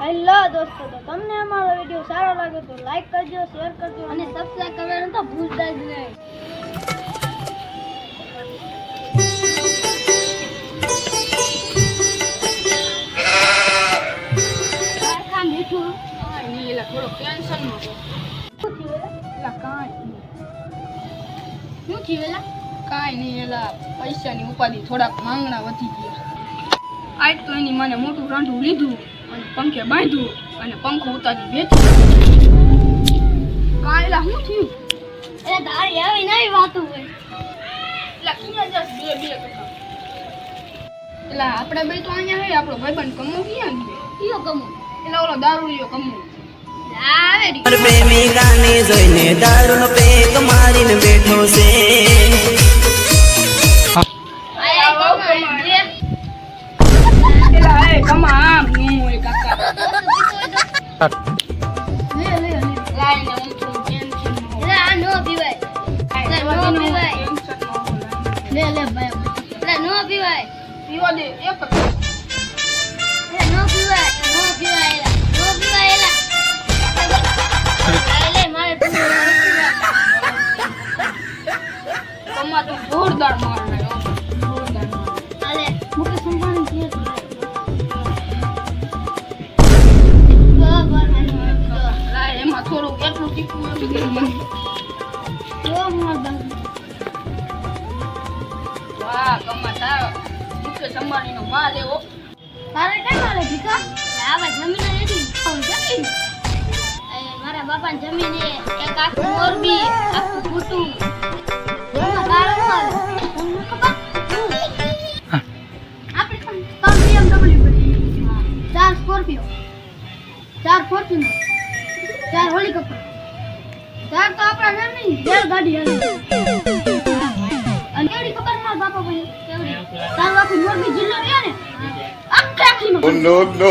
Hello દોસ્તો, તો તમને અમારો વિડિયો સારો લાગે તો લાઈક કરજો, શેર કરજો અને સબસ્ક્રાઇબ કરવાનું તો ભૂલતા જ નહીં. કાકા મીઠું નહીં એલા થોડો ટેન્શન માં શું થયું? એલા કાંઈ શું થયું એલા? કાંઈ નહીં એલા પૈસાની ઉપાધિ થોડાક માંગણા વધી ગયા. આજ તો એની મને મોટું રાંધું લીધું અને પંખે બાંધ્યું અને પંખો ઉતારી બેઠી. કાંઈ એલા શું થયું? એ તારી આવી નવી વાતો હોય. એલા ક્યાં જશ બે કથા. એલા આપણે બે તો અહીંયા હે, આપણો ભાઈબંધ કમો ક્યાં ગયો? કયો કમો? એલા ઓલો દારૂડિયો કમો આવે રી. પ્રેમિકાને જોઈને દારૂનો પેક મારીને બેઠો છે. આયા જે એલા એ કમા આમ હું એ કાકા લે લે લે. લાઈને હું થોડું ટેન્શન માં એલા આ નો પીવાય. એલા નો પીવાય. લે લે ભાઈ. એલા નો પીવાય. પીવા દે એક એલા નો પીવાય. નો પીવાય એલા. નો પીવાય એલા. લે મારે પીવાય. કમા તો જોરદાર માર રહ્યો જોરદાર માર. આલે મુકેશ અંબાણી કે લાય એમાં થોડું એટલું તીખું આપી દે મને. વાહ કમા તારો મુકેશ અંબાણીનો માલ એવો. તારે કઈ મારે ભીખા? આવા જમીન નથી. જમીન મારા બાપાની જમીન છે. એક આખું મોરબી, આખું કુટુંબ. એમાં તારે શું હાલે? તમને ખબર? આપણે ત્રણ BMW પડી. 4 સ્કોર્પિયો, 4 ફોર્ચ્યુનર, 4 હેલિકોપ્ટર, 4 તો આપણા જમીન, 4 ગાડી હાલે. અને કેવડી ખબર મારા બાપા ભાઈ? કેવડી? તારું આખું મોરબી જિલ્લો રહ્યો ને, આખી આખી No, no.